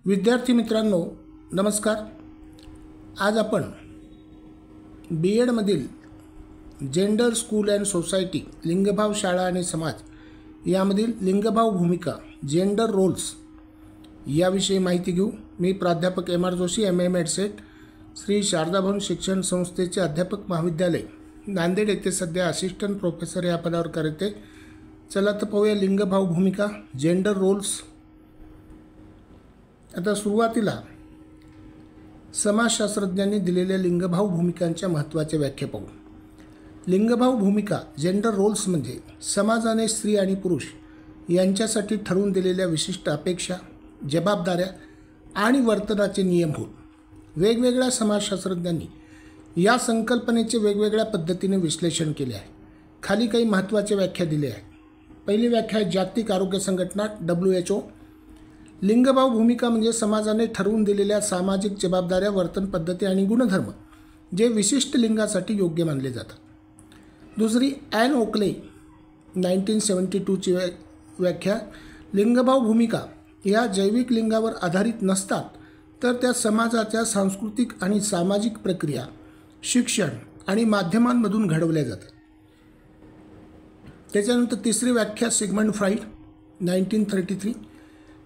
विद्यार्थी मित्रांनो नमस्कार। आज आपण BEdमधील जेंडर स्कूल अँड सोसायटी लिंगभाव शाळा आणि समाज यामधील लिंगभाव भूमिका जेंडर रोल्स याविषयी माहिती घेऊ। मी प्राध्यापक MR जोशी MM एडसेट श्री शारदा भवन शिक्षण संस्थेचे अध्यापक महाविद्यालय नांदेड येथे सध्या असिस्टंट प्रोफेसर या पदावर करते। चला तर पाहूया लिंगभाव भूमिका जेंडर रोल्स। आता सुरुवातीला समाजशास्त्रज्ञांनी दिलेल्या लिंगभाव भूमिकांच्या महत्त्वाच्या व्याख्या पाहू। लिंगभाव भूमिका जेंडर रोल्स म्हणजे समाजाने स्त्री आणि पुरुष यांच्यासाठी ठरवून दिलेल्या विशिष्ट अपेक्षा, जबाबदाऱ्या आणि वर्तनाचे नियम होत। वेगवेगळ्या समाजशास्त्रज्ञांनी या संकल्पनेचे वेगवेगळ्या पद्धतीने विश्लेषण केले आहे। खाली काही महत्त्वाच्या व्याख्या दिल्या आहेत। पहिली व्याख्या आहे जागतिक आरोग्य संघटना WHO। लिंगभाव भूमिका म्हणजे समाजाने ठरवून दिलेल्या सामाजिक जबाबदाऱ्या, वर्तन पद्धती आणि गुणधर्म जे विशिष्ट लिंगासाठी योग्य मानले जातात। दुसरी ॲन ओकले 1972ची व्याख्या, लिंगभाव भूमिका या जैविक लिंगावर आधारित नसतात तर त्या समाजाच्या सांस्कृतिक आणि सामाजिक प्रक्रिया, शिक्षण आणि माध्यमांमधून घडवल्या जातात। त्याच्यानंतर तिसरी व्याख्या सिगमंड फ्राईड 1933,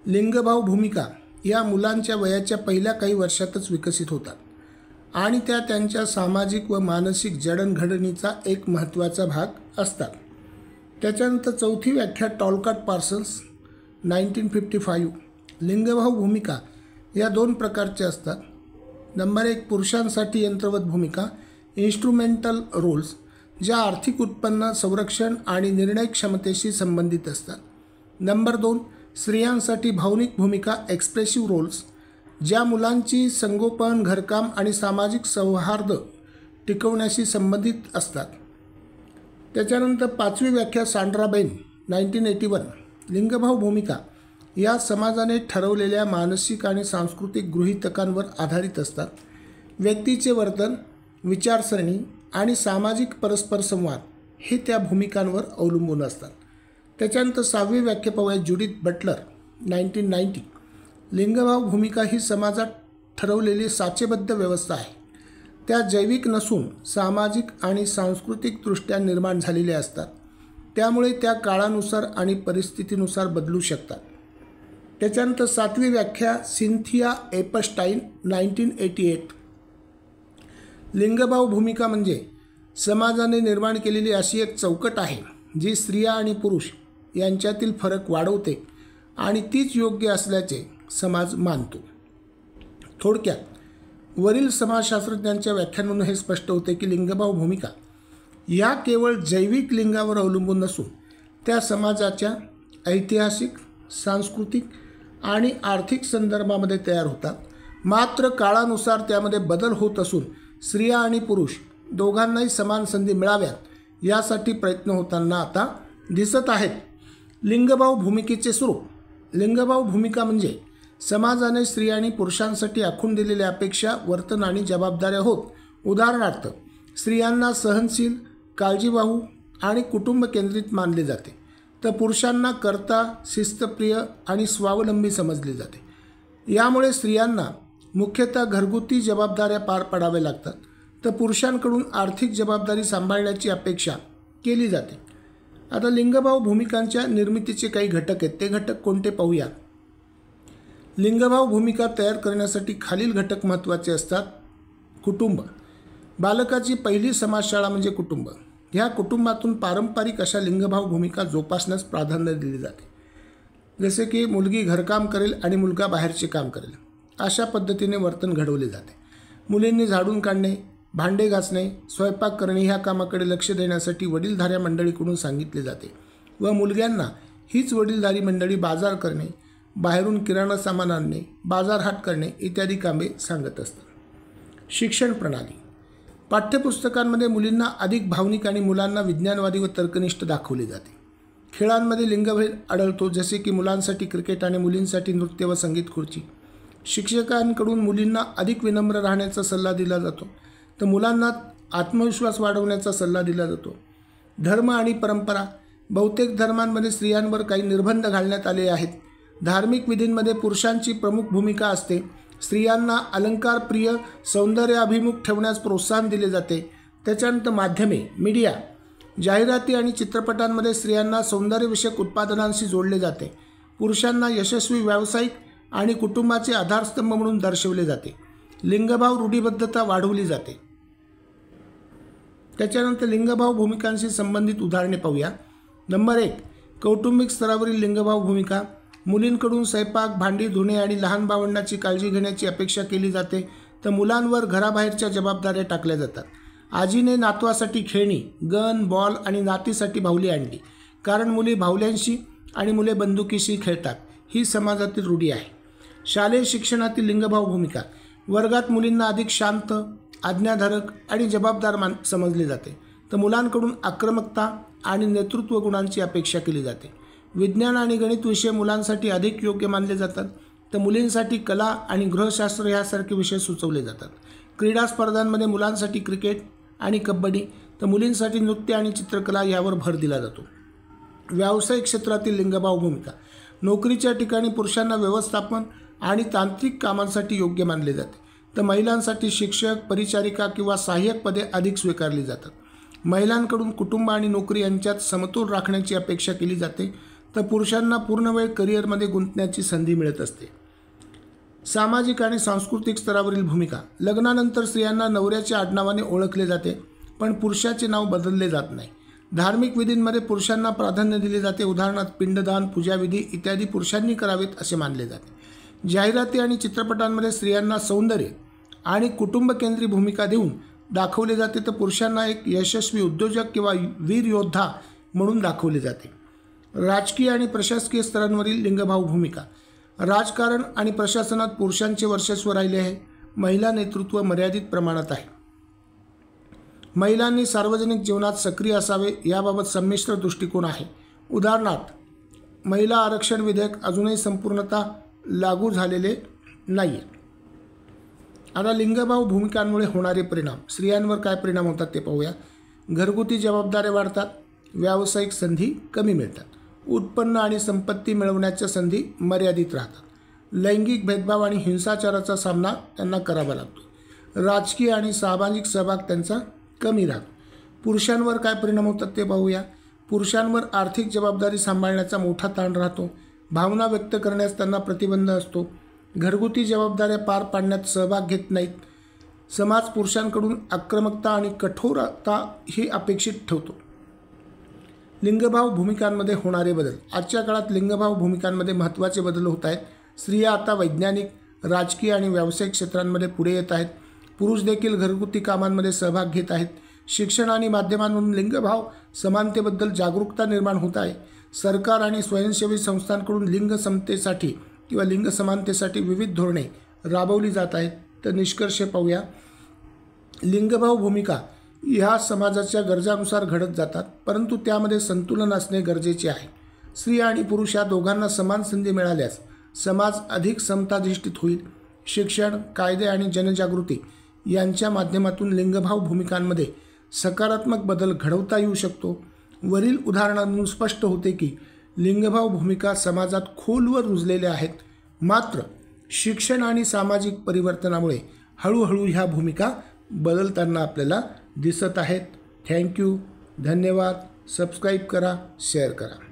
लिंगभाव भूमिका या मुलांच्या वयाच्या पहिल्या काही वर्षातच विकसित होतात आणि त्या त्यांच्या सामाजिक व मानसिक जडणघडणीचा एक महत्त्वाचा भाग असतात। त्याच्यानंतर चौथी व्याख्या टॉलकाट पार्सन्स 1955, लिंगभाव भूमिका या दोन प्रकारच्या असतात। नंबर 1 पुरुषांसाठी यंत्रवत भूमिका इन्स्ट्रुमेंटल रोल्स ज्या आर्थिक उत्पन्न, संरक्षण आणि निर्णय क्षमतेशी संबंधित असतात। नंबर 2 स्त्रियांसाठी भावनिक भूमिका एक्सप्रेसिव्ह रोल्स ज्या मुलांची संगोपन, घरकाम आणि सामाजिक सौहार्द टिकवण्याशी संबंधित असतात। त्याच्यानंतर पाचवी व्याख्या सांड्रा बेन 1981, लिंगभाव भूमिका या समाजाने ठरवलेल्या मानसिक आणि सांस्कृतिक गृहीतकांवर आधारित असतात। व्यक्तीचे वर्तन, विचारसरणी आणि सामाजिक परस्पर संवाद हे त्या भूमिकांवर अवलंबून असतात। त्याच्यानंतर सहावी व्याख्या पाहूया ज्युडिथ बटलर 1990, लिंगभाव भूमिका ही समाजात ठरवलेली साचेबद्ध व्यवस्था आहे। त्या जैविक नसून सामाजिक आणि सांस्कृतिकदृष्ट्या निर्माण झालेल्या असतात, त्यामुळे त्या काळानुसार आणि परिस्थितीनुसार बदलू शकतात। त्याच्यानंतर सातवी व्याख्या सिंथिया एपस्टाईन 1988, लिंगभाव भूमिका म्हणजे समाजाने निर्माण केलेली अशी एक चौकट आहे जी स्त्रिया आणि पुरुष यांच्यातील फरक वाढवते आणि तीच योग्य असल्याचे समाज मानतो। थोडक्यात वरील समाजशास्त्रज्ञांच्या व्याख्यानातून हे स्पष्ट होते की लिंगभाव भूमिका या केवळ जैविक लिंगावर अवलंबून नसून त्या समाजाच्या ऐतिहासिक, सांस्कृतिक आणि आर्थिक संदर्भामध्ये तयार होतात। मात्र काळानुसार त्यामध्ये बदल होत असून स्त्रिया आणि पुरुष दोघांनाही समान संधी मिळाव्यात यासाठी प्रयत्न होताना आता दिसत आहेत। लिंगभाव भूमिकेचे स्वरूप, लिंगभाव भूमिका म्हणजे समाजाने स्त्री आणि पुरुषांसाठी आखून दिलेल्या अपेक्षा, वर्तन आणि जबाबदाऱ्या होत। उदाहरणार्थ स्त्रियांना सहनशील, काळजीवाहू आणि कुटुंब केंद्रित मानले जाते, तर पुरुषांना कर्ता, शिस्तप्रिय आणि स्वावलंबी समजले जाते। यामुळे स्त्रियांना मुख्यतः घरगुती जबाबदाऱ्या पार पाडाव्या लागतात, तर पुरुषांकडून आर्थिक जबाबदारी सांभाळण्याची अपेक्षा केली जाते। आता लिंगभाव भूमिकांच्या निर्मितीचे काही घटक आहेत, ते घटक कोणते पाहूया। लिंगभाव भूमिका तयार करण्यासाठी खालील घटक महत्त्वाचे असतात। कुटुंब, बालकाची पहिली समाजशाळा म्हणजे कुटुंब। ह्या कुटुंबातून पारंपरिक अशा लिंगभाव भूमिका जोपासण्यास प्राधान्य दिले जाते, जसे की मुलगी घरकाम करेल आणि मुलगा बाहेरचे काम करेल, अशा पद्धतीने वर्तन घडवले जाते। मुलींनी झाडून काढणे, भांडे घासणे, स्वयंपाक करणे ह्या कामाकडे लक्ष देण्यासाठी वडीलधाऱ्या मंडळीकडून सांगितले जाते व मुलग्यांना हीच वडीलधारी मंडळी बाजार करणे, बाहेरून किराणा सामान आणणे, बाजारहाट करणे इत्यादी कामे सांगत असतात। शिक्षण प्रणाली, पाठ्यपुस्तकांमध्ये मुलींना अधिक भावनिक आणि मुलांना विज्ञानवादी व तर्कनिष्ठ दाखवले जाते। खेळांमध्ये लिंगभेद आढळतो, जसे की मुलांसाठी क्रिकेट आणि मुलींसाठी नृत्य व संगीत खुर्ची। शिक्षकांकडून मुलींना अधिक विनम्र राहण्याचा सल्ला दिला जातो, तर मुलांना आत्मविश्वास वाढवण्याचा सल्ला दिला जातो। धर्म आणि परंपरा, बहुतेक धर्मांमध्ये स्त्रियांवर काही निर्बंध घालण्यात आले आहेत, धार्मिक विधींमध्ये पुरुषांची प्रमुख भूमिका असते. स्त्रियांना अलंकारप्रिय, सौंदर्याभिमुख ठेवण्यास प्रोत्साहन दिले जाते. त्याच्यानंतर माध्यमे, मीडिया, जाहिराती आणि चित्रपटांमध्ये स्त्रियांना सौंदर्यविषयक उत्पादनांशी जोडले जाते. पुरुषांना यशस्वी व्यावसायिक आणि कुटुंबाचे आधारस्तंभ म्हणून दर्शवले जाते. लिंगभाव रूढीबद्धता वाढवली जाते. त्याच्यानंतर लिंगभाव भूमिकांशी संबंधित उदाहरणे पाहूया. नंबर 1, कौटुंबिक स्तरावरील लिंगभाव भूमिका. मुलींकडून स्वयंपाक, भांडी धुणे आणि लहान भावंडांची काळजी घेण्याची अपेक्षा केली जाते, तर मुलांवर घराबाहेरच्या जबाबदाऱ्या टाकल्या जातात. आजीने नातवासाठी खेळणी, गन, बॉल आणि नातीसाठी बाहुली आणली, कारण मुली बाहुल्यांशी आणि मुले बंदुकीशी खेळतात. ही समाजातील रूढी आहे. शालेय शिक्षणातील लिंगभाव भूमिका. वर्गात मुलींना अधिक शांत, आज्ञाधारक आणि जबाबदार समजले जाते, तर मुलांकडून आक्रमकता आणि नेतृत्व गुणांची अपेक्षा केली जाते. विज्ञान आणि गणित विषय मुलांसाठी अधिक योग्य मानले जातात, तर मुलींसाठी कला आणि गृहशास्त्र यासारखे विषय सुचवले जातात. क्रीडा स्पर्धांमध्ये मुलांसाठी क्रिकेट आणि कबड्डी, तर मुलींसाठी नृत्य आणि चित्रकला यावर भर दिला जातो. व्यावसायिक क्षेत्रातील लिंगभाव भूमिका. नोकरीच्या ठिकाणी पुरुषांना व्यवस्थापन आणि तांत्रिक कामांसाठी योग्य मानले जाते, तर महिलांसाठी शिक्षक, परिचारिका किंवा सहाय्यक पदे अधिक स्वीकारली जातात. महिलांकडून कुटुंब आणि नोकरी यांच्यात समतोल राखण्याची अपेक्षा केली जाते, तर पुरुषांना पूर्णवेळ करिअरमध्ये गुंतण्याची संधी मिळत असते. सामाजिक आणि सांस्कृतिक स्तरावरील भूमिका. लग्नानंतर स्त्रियांना नवऱ्याच्या आडनावाने ओळखले जाते, पण पुरुषाचे नाव बदलले जात नाही. धार्मिक विधींमध्ये पुरुषांना प्राधान्य दिले जाते. उदाहरणार्थ पिंडदान, पूजाविधी इत्यादी पुरुषांनी करावेत असे मानले जाते. जाहिराती आणि चित्रपटांमध्ये स्त्रियांना सौंदर्य आणि कुटुंबकेंद्री भूमिका देऊन दाखवले जाते, तर पुरुषांना एक यशस्वी उद्योजक किंवा वीर योद्धा म्हणून दाखवले जाते. राजकीय आणि प्रशासकीय स्तरांवरील लिंगभाव भूमिका. राजकारण आणि प्रशासनात पुरुषांचे वर्चस्व राहिले आहे. महिला नेतृत्व मर्यादित प्रमाणात आहे. महिलांनी सार्वजनिक जीवनात सक्रिय असावे याबाबत संमिश्र दृष्टिकोन आहे. उदाहरणार्थ महिला आरक्षण विधेयक अजूनही संपूर्णतः लागू झालेले नाही आहे. आता लिंगभाव भूमिकांमुळे होणारे परिणाम. स्त्रियांवर काय परिणाम होतात ते पाहूया. घरगुती जबाबदाऱ्या वाढतात. व्यावसायिक संधी कमी मिळतात. उत्पन्न आणि संपत्ती मिळवण्याच्या संधी मर्यादित राहतात. लैंगिक भेदभाव आणि हिंसाचाराचा सामना त्यांना करावा लागतो. राजकीय आणि सामाजिक सहभाग त्यांचा कमी राहतो. पुरुषांवर काय परिणाम होतात ते पाहूया. पुरुषांवर आर्थिक जबाबदारी सांभाळण्याचा मोठा ताण राहतो. भावना व्यक्त करण्यास त्यांना प्रतिबंध असतो. घरगुती जबाबदाऱ्या पार पाडण्यात सहभाग घेत नाहीत. समाज पुरुषांकडून आक्रमकता आणि कठोरता ही अपेक्षित ठेवतो. लिंगभाव भूमिकांमध्ये होणारे बदल. आजच्या काळात लिंगभाव भूमिकांमध्ये महत्त्वाचे बदल होत आहेत. स्त्रिया आता वैज्ञानिक, राजकीय आणि व्यावसायिक क्षेत्रांमध्ये पुढे येत आहेत. पुरुष देखील घरगुती कामांमध्ये सहभाग घेत आहेत. शिक्षण आणि माध्यमांवरून लिंगभाव समानतेबद्दल जागरूकता निर्माण होत आहे. सरकार आणि स्वयंसेवी संस्थांकडून लिंग समतेसाठी किंवा लिंग समानतेसाठी विविध धोरणे राबवली जात आहेत. तर निष्कर्ष पाहूया. लिंगभाव भूमिका ह्या समाजाच्या गरजानुसार घडत जातात, परंतु त्यामध्ये संतुलन असणे गरजेचे आहे. स्त्री आणि पुरुष या दोघांना समान संधी मिळाल्यास समाज अधिक समताधिष्ठित होईल. शिक्षण, कायदे आणि जनजागृती यांच्या माध्यमातून लिंगभाव भूमिकांमध्ये सकारात्मक बदल घडवता येऊ शकतो. वरील उदाहरणांवरून स्पष्ट होते की लिंगभाव भूमिका समाजात खोलवर रुजलेल्या आहेत, मात्र शिक्षण आणि सामाजिक परिवर्तनामुळे हळूहळू ह्या भूमिका बदलताना आपल्याला दिसत आहेत. थँक्यू, धन्यवाद. सबस्क्राईब करा, शेअर करा.